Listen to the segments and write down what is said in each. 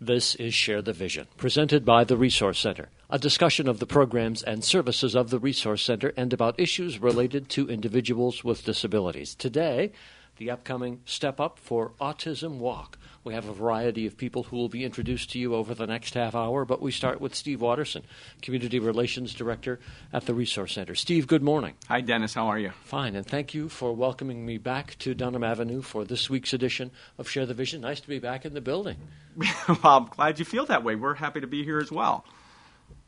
This is Share the Vision, presented by the Resource Center, a discussion of the programs and services of the Resource Center and about issues related to individuals with disabilities. Today, the upcoming Step Up for Autism Walk. We have a variety of people who will be introduced to you over the next half hour, but we start with Steve Watterson, Community Relations Director at the Resource Center. Steve, good morning. Hi, Dennis. How are you? Fine, and thank you for welcoming me back to Dunham Avenue for this week's edition of Share the Vision. Nice to be back in the building. Well, I'm glad you feel that way. We're happy to be here as well.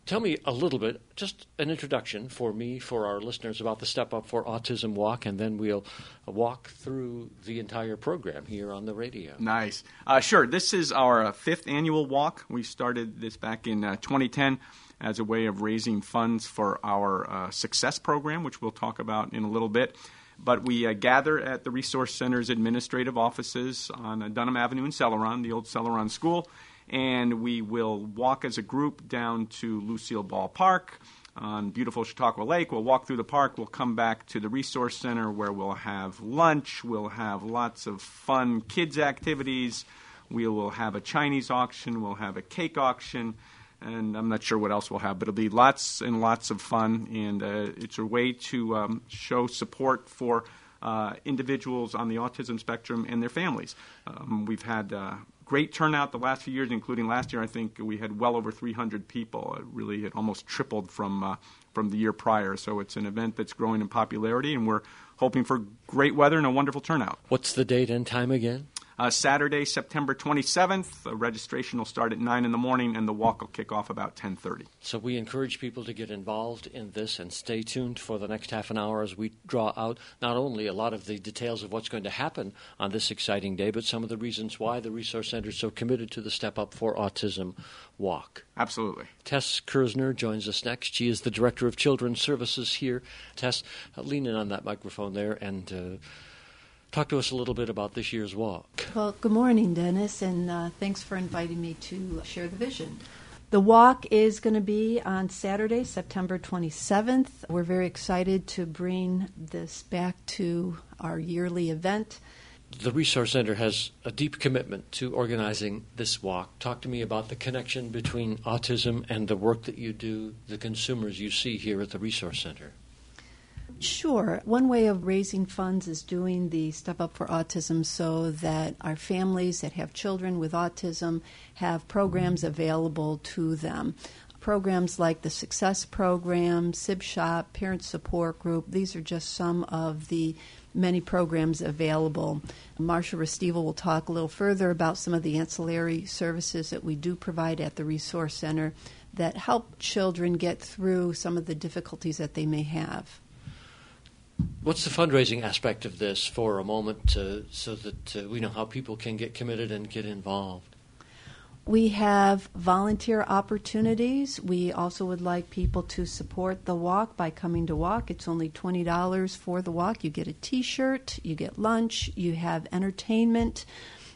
Tell me a little bit, just an introduction for me, for our listeners, about the Step Up for Autism Walk, and then we'll walk through the entire program here on the radio. Nice. Sure. This is our fifth annual walk. We started this back in 2010 as a way of raising funds for our Success program, which we'll talk about in a little bit. But we gather at the Resource Center's administrative offices on Dunham Avenue in Celeron, the old Celeron School, and we will walk as a group down to Lucille Ball Park on beautiful Chautauqua Lake. We'll walk through the park. We'll come back to the Resource Center where we'll have lunch. We'll have lots of fun kids' activities. We will have a Chinese auction. We'll have a cake auction. And I'm not sure what else we'll have, but it'll be lots and lots of fun. And it's a way to show support for individuals on the autism spectrum and their families. We've had great turnout the last few years, including last year. I think we had well over 300 people. It almost tripled from the year prior. So it's an event that's growing in popularity, and we're hoping for great weather and a wonderful turnout. What's the date and time again? Saturday, September 27th. Registration will start at 9 in the morning, and the walk will kick off about 10:30. So we encourage people to get involved in this and stay tuned for the next half an hour as we draw out not only a lot of the details of what's going to happen on this exciting day, but some of the reasons why the Resource Center is so committed to the Step Up for Autism Walk. Absolutely. Tess Kersner joins us next. She is the Director of Children's Services here. Tess, lean in on that microphone there and talk to us a little bit about this year's walk. Well, good morning, Dennis, and thanks for inviting me to share the vision. The walk is going to be on Saturday, September 27th. We're very excited to bring this back to our yearly event. The Resource Center has a deep commitment to organizing this walk. Talk to me about the connection between autism and the work that you do, the consumers you see here at the Resource Center. Sure. One way of raising funds is doing the Step Up for Autism so that our families that have children with autism have programs available to them. Programs like the Success Program, SIB Shop, Parent Support Group, these are just some of the many programs available. Marcia Restival will talk a little further about some of the ancillary services that we do provide at the Resource Center that help children get through some of the difficulties that they may have. What's the fundraising aspect of this for a moment so that we know how people can get committed and get involved? We have volunteer opportunities. We also would like people to support the walk by coming to walk. It's only $20 for the walk. You get a T-shirt, you get lunch, you have entertainment.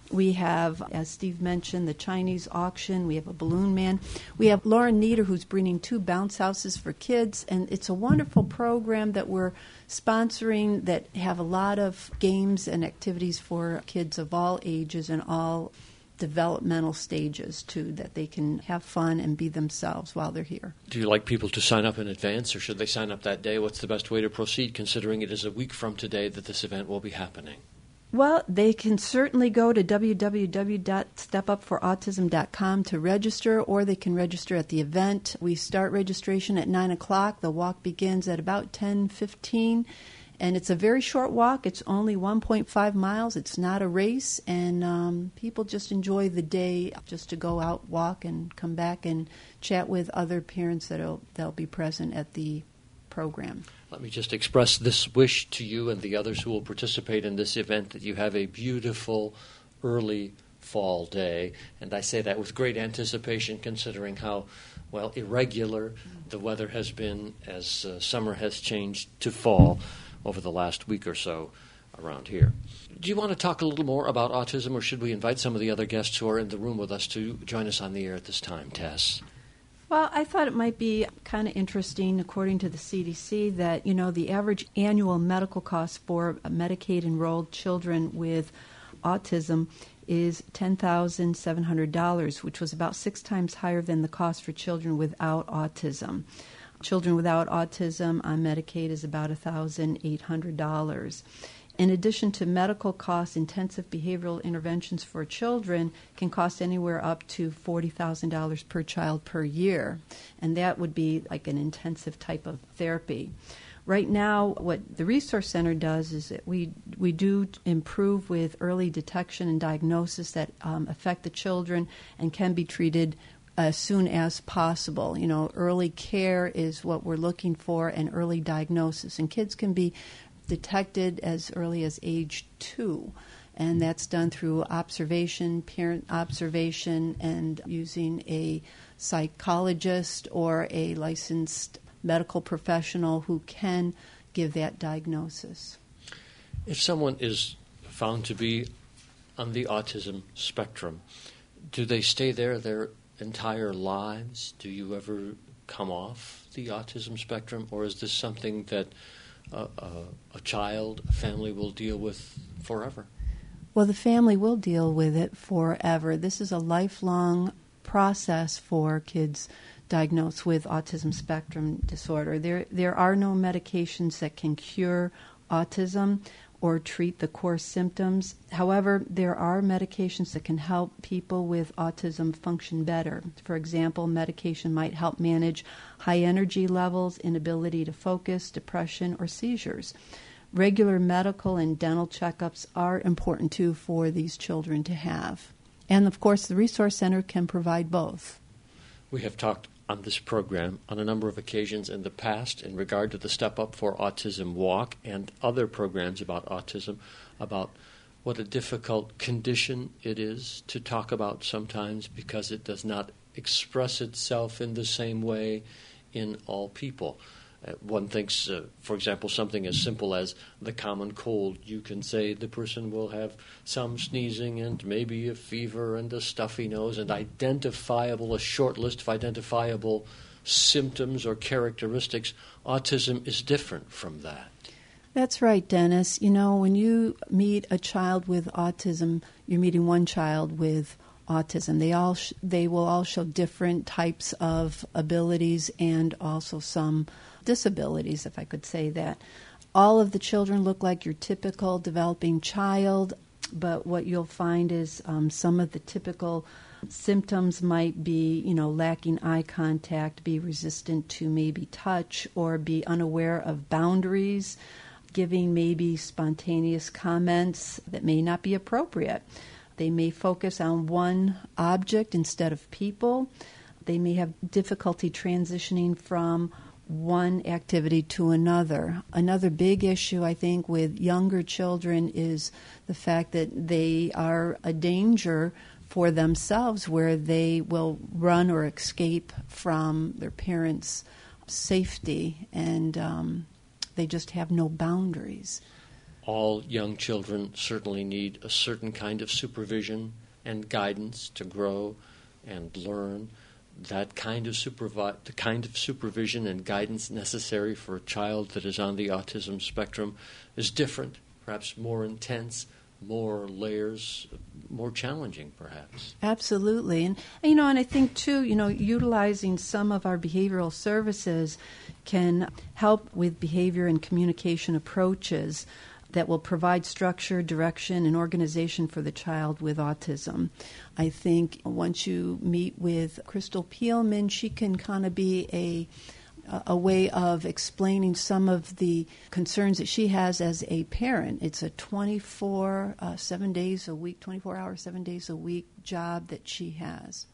We have, as Steve mentioned, the Chinese auction. We have a balloon man. We have Lauren Nieder, who's bringing 2 bounce houses for kids, and it's a wonderful program that we're sponsoring that have a lot of games and activities for kids of all ages and all developmental stages, too, that they can have fun and be themselves while they're here. Do you like people to sign up in advance, or should they sign up that day? What's the best way to proceed, considering it is a week from today that this event will be happening? Well, they can certainly go to www.stepupforautism.com to register, or they can register at the event. We start registration at 9 o'clock. The walk begins at about 10:15, and it's a very short walk. It's only 1.5 miles. It's not a race, and people just enjoy the day just to go out, walk, and come back and chat with other parents that'll be present at the program. Let me just express this wish to you and the others who will participate in this event that you have a beautiful early fall day. And I say that with great anticipation, considering how, irregular the weather has been as summer has changed to fall over the last week or so around here. Do you want to talk a little more about autism, or should we invite some of the other guests who are in the room with us to join us on the air at this time, Tess? Well, I thought it might be kind of interesting, according to the CDC, that, the average annual medical cost for Medicaid-enrolled children with autism is $10,700, which was about 6 times higher than the cost for children without autism. Children without autism on Medicaid is about $1,800. In addition to medical costs, intensive behavioral interventions for children can cost anywhere up to $40,000 per child per year, and that would be like an intensive type of therapy. Right now, what the Resource Center does is that we do improve with early detection and diagnosis that affect the children and can be treated as soon as possible. You know, early care is what we're looking for, and early diagnosis. And kids can be detected as early as age 2, and that's done through observation, parent observation, and using a psychologist or a licensed medical professional who can give that diagnosis. If someone is found to be on the autism spectrum, do they stay there their entire lives? Do you ever come off the autism spectrum, or is this something that a child, a family will deal with forever? Well, the family will deal with it forever. This is a lifelong process for kids diagnosed with autism spectrum disorder. There are no medications that can cure autism or treat the core symptoms. However, there are medications that can help people with autism function better. For example, medication might help manage high energy levels, inability to focus, depression, or seizures. Regular medical and dental checkups are important too for these children to have. And of course, the Resource Center can provide both. We have talked on this program on a number of occasions in the past in regard to the Step Up for Autism Walk and other programs about autism, about what a difficult condition it is to talk about sometimes because it does not express itself in the same way in all people. One thinks, for example, something as simple as the common cold. You can say the person will have some sneezing and maybe a fever and a stuffy nose and a short list of identifiable symptoms or characteristics. Autism is different from that. That's right, Dennis. You know, when you meet a child with autism, you're meeting one child with autism. They will all show different types of abilities and also some disabilities, if I could say that. All of the children look like your typical developing child, but what you'll find is some of the typical symptoms might be, lacking eye contact, be resistant to maybe touch, or be unaware of boundaries, giving maybe spontaneous comments that may not be appropriate. They may focus on one object instead of people. They may have difficulty transitioning from one activity to another. Another big issue, I think, with younger children is the fact that they are a danger for themselves, where they will run or escape from their parents' safety, and they just have no boundaries. All young children certainly need a certain kind of supervision and guidance to grow and learn. That kind of the kind of supervision and guidance necessary for a child that is on the autism spectrum is different, perhaps more intense, more layers, more challenging, perhaps. Absolutely. And I think, too, utilizing some of our behavioral services can help with behavior and communication approaches that will provide structure, direction, and organization for the child with autism. I think once you meet with Crystal Peelman, she can kind of be a way of explaining some of the concerns that she has as a parent. It's a 24 hour, 7 days a week job that she has.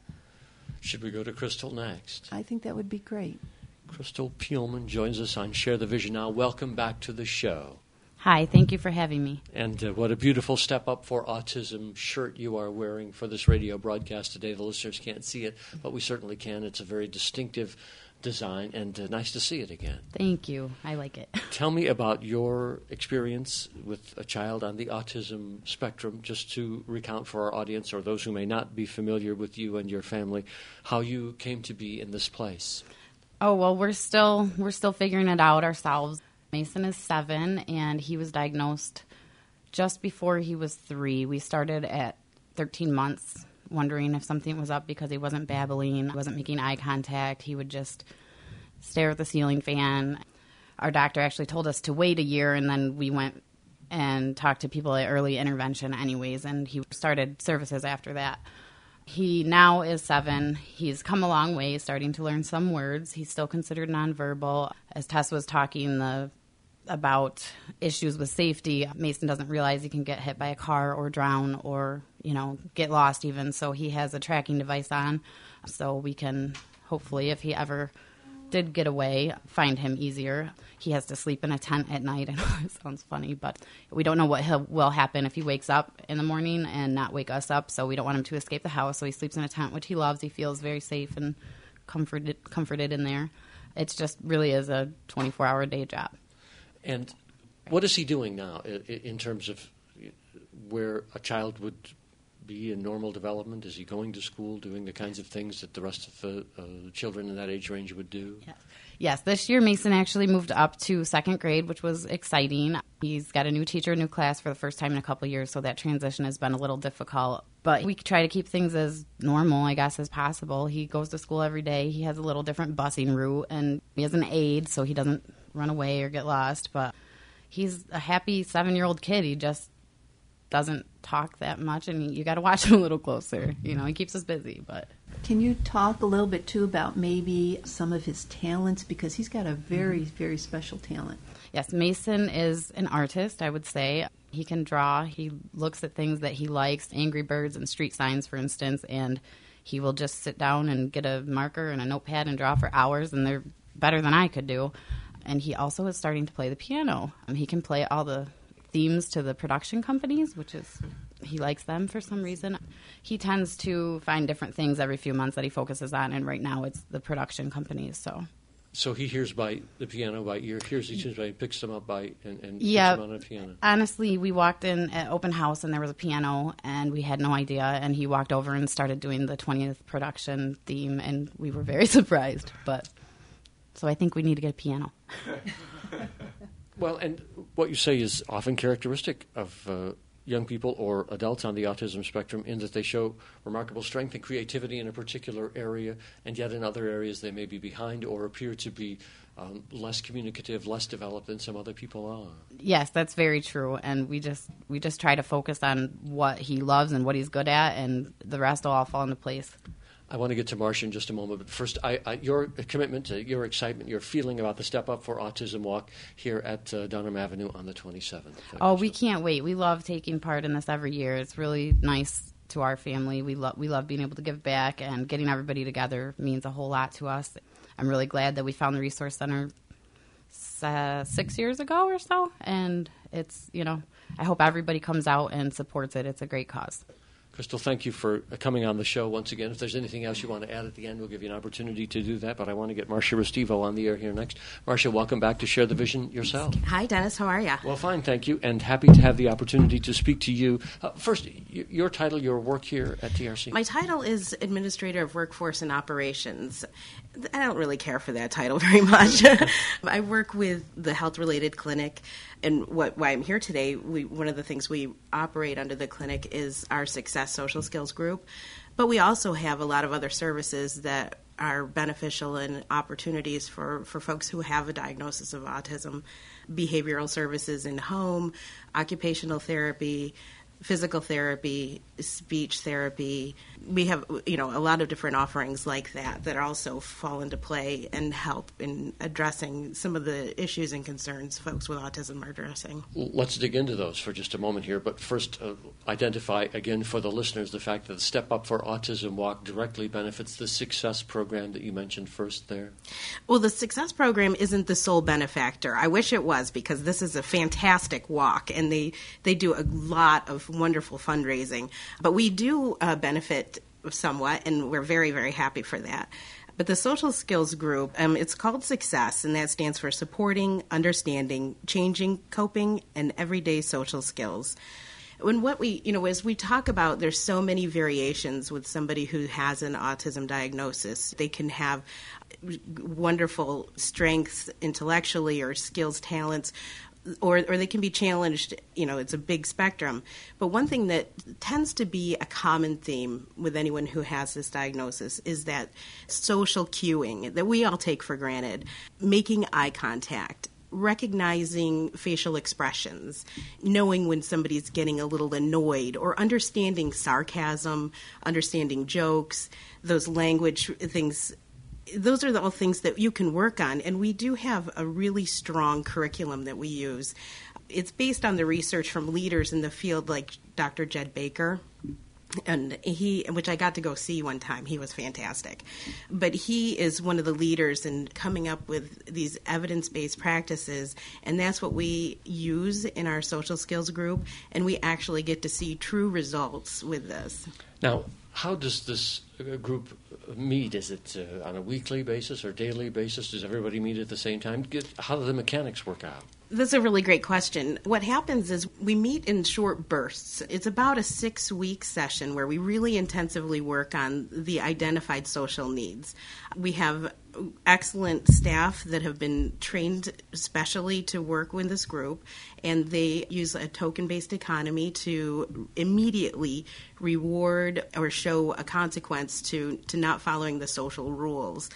Should we go to Crystal next? I think that would be great. Crystal Peelman joins us on Share the Vision Now. Welcome back to the show. Hi, thank you for having me. And what a beautiful Step Up for Autism shirt you are wearing for this radio broadcast today. The listeners can't see it, but we certainly can. It's a very distinctive design, and nice to see it again. Thank you. I like it. Tell me about your experience with a child on the autism spectrum, just to recount for our audience or those who may not be familiar with you and your family, how you came to be in this place. Oh, well, we're still figuring it out ourselves. Mason is 7, and he was diagnosed just before he was 3. We started at 13 months wondering if something was up because he wasn't babbling, wasn't making eye contact. He would just stare at the ceiling fan. Our doctor actually told us to wait a year, and then we went and talked to people at early intervention anyways, and he started services after that. He now is 7. He's come a long way, starting to learn some words. He's still considered nonverbal. As Tess was talking about issues with safety, Mason doesn't realize he can get hit by a car or drown or, get lost even. So he has a tracking device on, so we can hopefully, if he ever did get away, find him easier. He has to sleep in a tent at night. I know it sounds funny, but we don't know what will happen if he wakes up in the morning and not wake us up, so we don't want him to escape the house. So he sleeps in a tent, which he loves. He feels very safe and comforted in there. It's just really is a 24-hour day job. And what is he doing now in terms of where a child would be in normal development? Is he going to school, doing the kinds of things that the rest of the children in that age range would do? Yes, this year Mason actually moved up to 2nd grade, which was exciting. He's got a new teacher, a new class for the first time in a couple of years, so that transition has been a little difficult. But we try to keep things as normal, I guess, as possible. He goes to school every day. He has a little different busing route, and he has an aide, so he doesn't run away or get lost. But he's a happy 7-year-old kid. He just doesn't talk that much, and you got to watch him a little closer. He keeps us busy. But can you talk a little bit too about maybe some of his talents, because he's got a very, very special talent? Yes, Mason is an artist, I would say. He can draw. He looks at things that he likes, Angry Birds and street signs, for instance, and he will just sit down and get a marker and a notepad and draw for hours, and they're better than I could do. And he also is starting to play the piano. He can play all the themes to the production companies, which is, he likes them for some reason. He tends to find different things every few months that he focuses on, and right now it's the production companies. So he hears by the piano by ear, hears each instrument, picks them up and puts yeah, them on a piano. Honestly, we walked in at open house and there was a piano, and we had no idea, and he walked over and started doing the 20th production theme, and we were very surprised. So I think we need to get a piano. Well, and what you say is often characteristic of young people or adults on the autism spectrum, in that they show remarkable strength and creativity in a particular area, and yet in other areas they may be behind or appear to be less communicative, less developed than some other people are. Yes, that's very true, and we just try to focus on what he loves and what he's good at, and the rest will all fall into place. I want to get to Marcia in just a moment, but first, your commitment, your excitement, your feeling about the Step Up for Autism Walk here at Dunham Avenue on the 27th. Oh, we can't wait. We love taking part in this every year. It's really nice to our family. We love being able to give back, and getting everybody together means a whole lot to us. I'm really glad that we found the Resource Center 6 years ago or so, and it's, I hope everybody comes out and supports it. It's a great cause. Crystal, thank you for coming on the show once again. If there's anything else you want to add at the end, we'll give you an opportunity to do that. But I want to get Marcia Restivo on the air here next. Marcia, welcome back to Share the Vision yourself. Hi, Dennis. How are you? Well, fine, thank you, and happy to have the opportunity to speak to you. First, your title, your work here at TRC. My title is Administrator of Workforce and Operations. I don't really care for that title very much. I work with the health-related clinic, and why I'm here today, one of the things we operate under the clinic is our Success Social Skills Group, but we also have a lot of other services that are beneficial and opportunities for folks who have a diagnosis of autism: behavioral services in home, occupational therapy, physical therapy, speech therapy. We have, a lot of different offerings like that also fall into play and help in addressing some of the issues and concerns folks with autism are addressing. Let's dig into those for just a moment here, but first identify again for the listeners the fact that the Step Up for Autism Walk directly benefits the Success program that you mentioned first there. Well, the Success program isn't the sole benefactor. I wish it was, because this is a fantastic walk, and they do a lot of wonderful fundraising. But we do benefit somewhat, and we're very, very happy for that. But the Social Skills Group, it's called Success, and that stands for Supporting, Understanding, Changing, Coping, and Everyday Social Skills. And what we, as we talk about, there's so many variations with somebody who has an autism diagnosis. They can have wonderful strengths intellectually or skills, talents, or they can be challenged. It's a big spectrum. But one thing that tends to be a common theme with anyone who has this diagnosis is that social cueing that we all take for granted, making eye contact, recognizing facial expressions, knowing when somebody's getting a little annoyed, or understanding sarcasm, understanding jokes, those language things. Those are all things that you can work on, and we do have a really strong curriculum that we use. It's based on the research from leaders in the field like Dr. Jed Baker, and which I got to go see one time. He was fantastic. But he is one of the leaders in coming up with these evidence-based practices, and that's what we use in our social skills group, and we actually get to see true results with this. Now, how does this group meet? Is it on a weekly basis or daily basis? Does everybody meet at the same time? How do the mechanics work out? That's a really great question. What happens is we meet in short bursts. It's about a 6-week session where we really intensively work on the identified social needs. We have excellent staff that have been trained specially to work with this group, and they use a token-based economy to immediately reward or show a consequence to not following the social rules.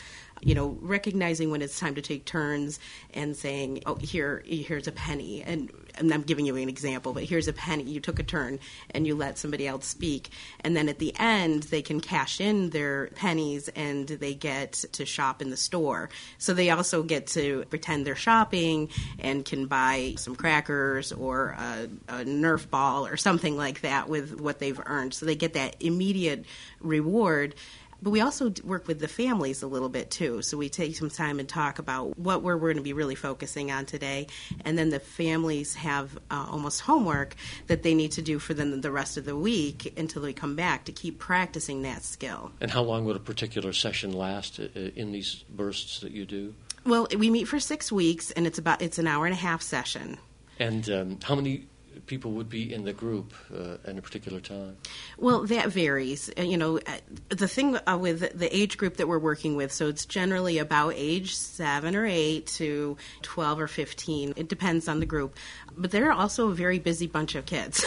Recognizing when it's time to take turns and saying, oh, here's a penny. And I'm giving you an example, but here's a penny. You took a turn and you let somebody else speak. And then at the end, they can cash in their pennies and they get to shop in the store. So they also get to pretend they're shopping and can buy some crackers or a Nerf ball or something like that with what they've earned. So they get that immediate reward. But we also work with the families a little bit, too. So we take some time and talk about what we're going to be really focusing on today. And then the families have almost homework that they need to do for them the rest of the week until they come back to keep practicing that skill. And how long would a particular session last in these bursts that you do? Well, we meet for 6 weeks, and it's an hour and a half session. And how many people would be in the group at a particular time? Well, that varies. The thing with the age group that we're working with, so it's generally about age 7 or 8 to 12 or 15. It depends on the group. But they're also a very busy bunch of kids.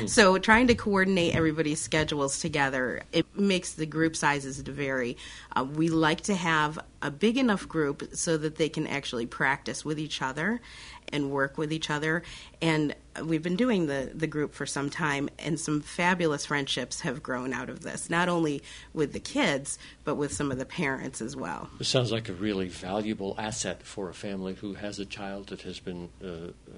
So trying to coordinate everybody's schedules together, it makes the group sizes vary. We like to have a big enough group so that they can actually practice with each other and work with each other. And we've been doing the group for some time, and some fabulous friendships have grown out of this, not only with the kids, but with some of the parents as well. It sounds like a really valuable asset for a family who has a child that has been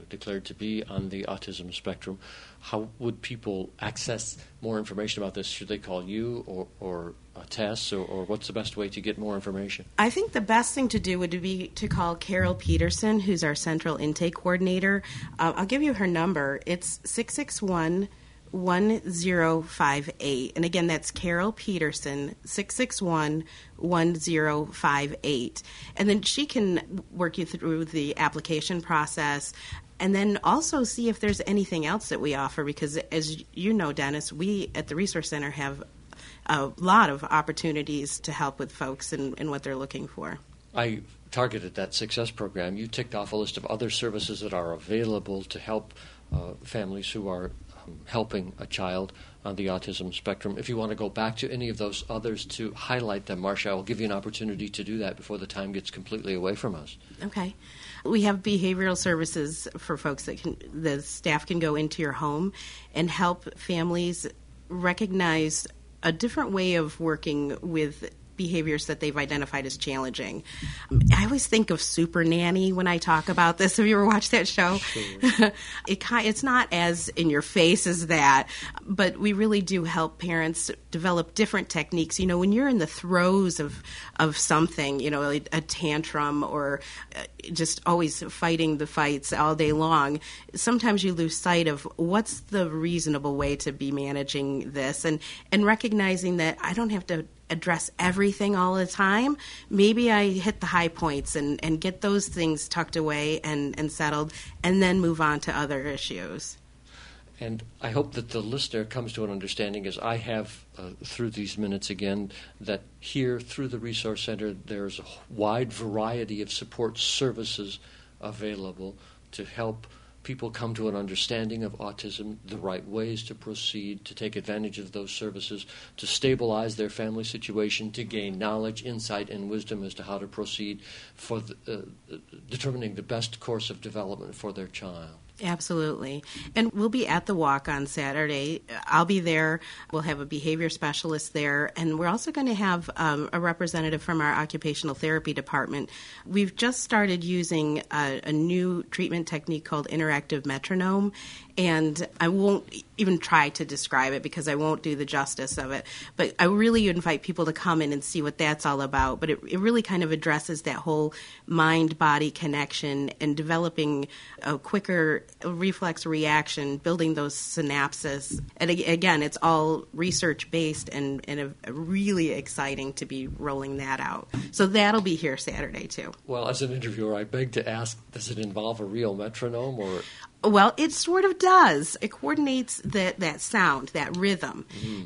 declared to be on the autism spectrum. How would people access more information about this? Should they call you or Tess, or what's the best way to get more information? I think the best thing to do would be to call Carol Peterson, who's our central intake coordinator. I'll give you her number. It's 661-1058. And again, that's Carol Peterson, 661-1058. And then she can work you through the application process, and then also see if there's anything else that we offer, because as you know, Dennis, we at the Resource Center have a lot of opportunities to help with folks and what they're looking for. I targeted that success program. You ticked off a list of other services that are available to help families who are helping a child on the autism spectrum. If you want to go back to any of those others to highlight them, Marcia, I will give you an opportunity to do that before the time gets completely away from us. Okay. We have behavioral services for folks that the staff can go into your home and help families recognize a different way of working with behaviors that they've identified as challenging. I always think of Super Nanny when I talk about this. Have you ever watched that show? Sure. It's not as in your face as that, but we really do help parents develop different techniques. When you're in the throes of something, a tantrum or just always fighting the fights all day long, sometimes you lose sight of what's the reasonable way to be managing this, and recognizing that I don't have to address everything all the time. Maybe I hit the high points and get those things tucked away and settled, and then move on to other issues. And I hope that the listener comes to an understanding, as I have through these minutes again, that here through the Resource Center there's a wide variety of support services available to help people come to an understanding of autism, the right ways to proceed, to take advantage of those services, to stabilize their family situation, to gain knowledge, insight, and wisdom as to how to proceed for determining the best course of development for their child. Absolutely. And we'll be at the walk on Saturday. I'll be there. We'll have a behavior specialist there. And we're also going to have a representative from our occupational therapy department. We've just started using a new treatment technique called interactive metronome. And I won't even try to describe it because I won't do the justice of it. But I really invite people to come in and see what that's all about. But it really kind of addresses that whole mind-body connection and developing a quicker reflex reaction, building those synapses. And again, it's all research-based and really exciting to be rolling that out. So that'll be here Saturday, too. Well, as an interviewer, I beg to ask, does it involve a real metronome or... Well, it sort of does. It coordinates that sound, that rhythm,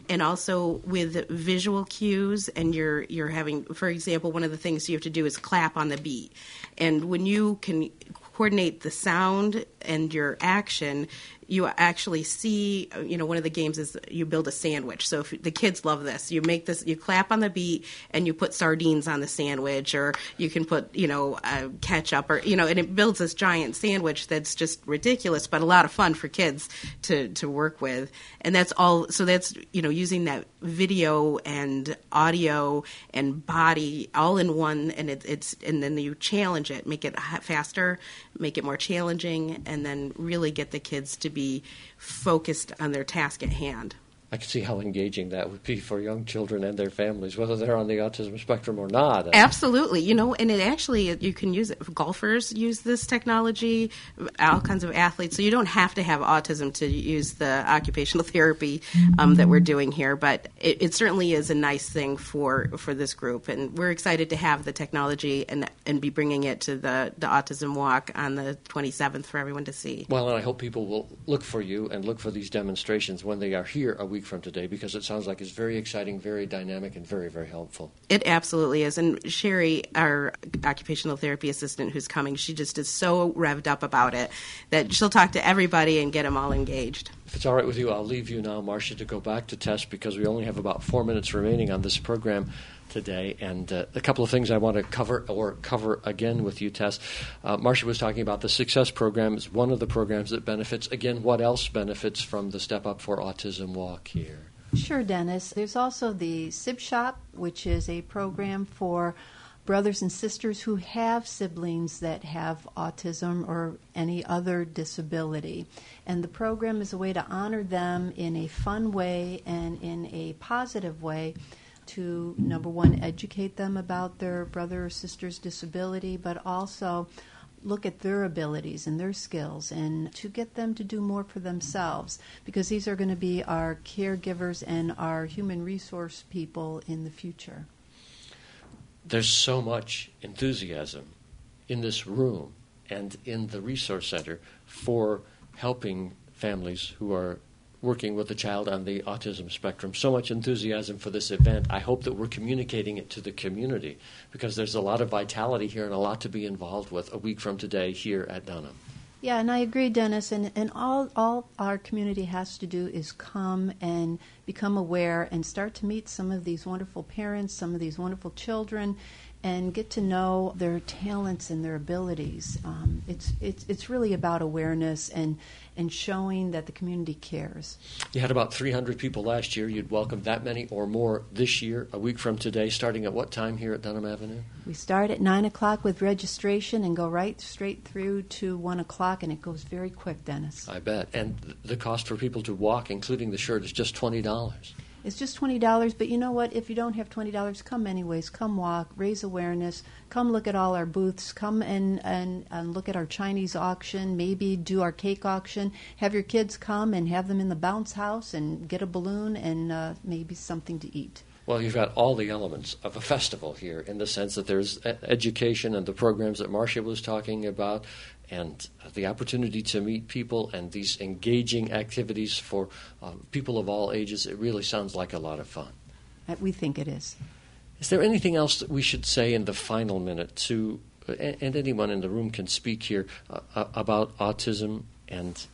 and also with visual cues. And you're having, for example, one of the things you have to do is clap on the beat. And when you can coordinate the sound and your action, you actually see, one of the games is you build a sandwich. So if the kids love this, you make this, you clap on the beat and you put sardines on the sandwich, or you can put, ketchup, or, and it builds this giant sandwich that's just ridiculous, but a lot of fun for kids to work with. And that's all, so that's, using that video and audio and body all in one, and and then you challenge it, make it faster, make it more challenging, and then really get the kids to be focused on their task at hand. I can see how engaging that would be for young children and their families, whether they're on the autism spectrum or not. Absolutely. And it actually, you can use it. Golfers use this technology, all kinds of athletes. So you don't have to have autism to use the occupational therapy that we're doing here. But it certainly is a nice thing for this group. And we're excited to have the technology and be bringing it to the Autism Walk on the 27th for everyone to see. Well, and I hope people will look for you and look for these demonstrations when they are here a week from today, because it sounds like it's very exciting, very dynamic, and very, very helpful. It absolutely is. And Sherry, our occupational therapy assistant who's coming, she just is so revved up about it that she'll talk to everybody and get them all engaged. If it's all right with you, I'll leave you now, Marcia, to go back to Tess, because we only have about 4 minutes remaining on this program today, and a couple of things I want to cover again with you, Tess. Marcia was talking about the Success Program is one of the programs that benefits. Again, what else benefits from the Step Up for Autism Walk here? Sure, Dennis. There's also the SIB Shop, which is a program for brothers and sisters who have siblings that have autism or any other disability. And the program is a way to honor them in a fun way and in a positive way to, number one, educate them about their brother or sister's disability, but also look at their abilities and their skills and to get them to do more for themselves, because these are going to be our caregivers and our human resource people in the future. There's so much enthusiasm in this room and in the Resource Center for helping families who are working with a child on the autism spectrum. So much enthusiasm for this event. I hope that we're communicating it to the community, because there's a lot of vitality here and a lot to be involved with a week from today here at Dunham. Yeah, and I agree, Dennis. And all our community has to do is come and become aware and start to meet some of these wonderful parents, some of these wonderful children, and get to know their talents and their abilities. It's really about awareness and showing that the community cares. You had about 300 people last year. You'd welcome that many or more this year, a week from today, starting at what time here at Dunham Avenue? We start at 9 o'clock with registration and go right straight through to 1 o'clock, and it goes very quick, Dennis. I bet. And the cost for people to walk, including the shirt, is just $20. It's just $20, but you know what? If you don't have $20, come anyways. Come walk, raise awareness, come look at all our booths, come and look at our Chinese auction, maybe do our cake auction. Have your kids come and have them in the bounce house and get a balloon and maybe something to eat. Well, you've got all the elements of a festival here, in the sense that there's education and the programs that Marcia was talking about, and the opportunity to meet people and these engaging activities for people of all ages. It really sounds like a lot of fun. We think it is. Is there anything else that we should say in the final minute to and anyone in the room can speak here about autism and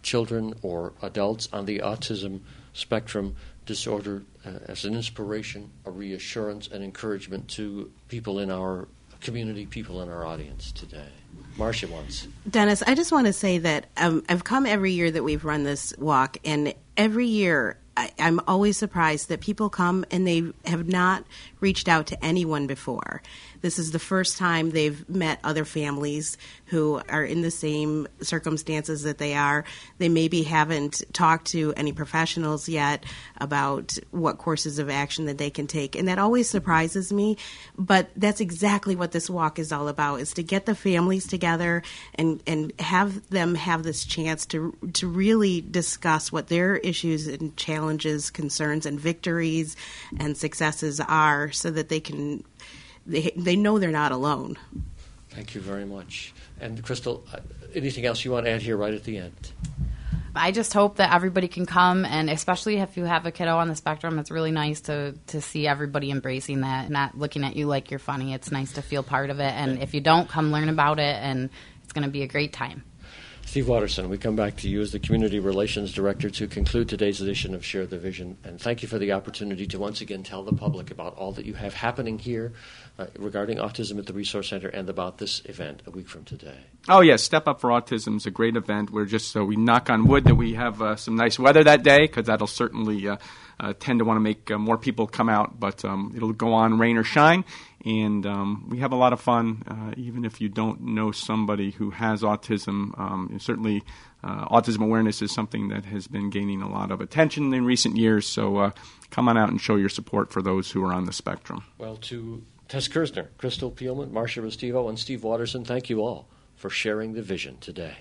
children or adults on the autism spectrum disorder as an inspiration, a reassurance, and encouragement to people in our community, people in our audience today. Marcia wants. Dennis, I just want to say that I've come every year that we've run this walk, and every year I'm always surprised that people come and they have not reached out to anyone before. This is the first time they've met other families who are in the same circumstances that they are. They maybe haven't talked to any professionals yet about what courses of action that they can take, and that always surprises me. But that's exactly what this walk is all about, is to get the families together and have them have this chance to really discuss what their issues and challenges, concerns, and victories and successes are, so that they know they're not alone. Thank you very much. And Crystal, anything else you want to add here right at the end? I just hope that everybody can come, and especially if you have a kiddo on the spectrum, it's really nice to see everybody embracing that, not looking at you like you're funny. It's nice to feel part of it, and if you don't, come learn about it, and it's going to be a great time. Steve Watterson, we come back to you as the Community Relations Director to conclude today's edition of Share the Vision. And thank you for the opportunity to once again tell the public about all that you have happening here regarding autism at the Resource Center and about this event a week from today. Oh, yes. Step Up for Autism is a great event. We're just we knock on wood that we have some nice weather that day, because that'll certainly tend to want to make more people come out. But it'll go on rain or shine. And we have a lot of fun, even if you don't know somebody who has autism. Certainly, autism awareness is something that has been gaining a lot of attention in recent years. So come on out and show your support for those who are on the spectrum. Well, to Tess Kersner, Crystal Peelman, Marcia Restivo, and Steve Watterson, thank you all for sharing the vision today.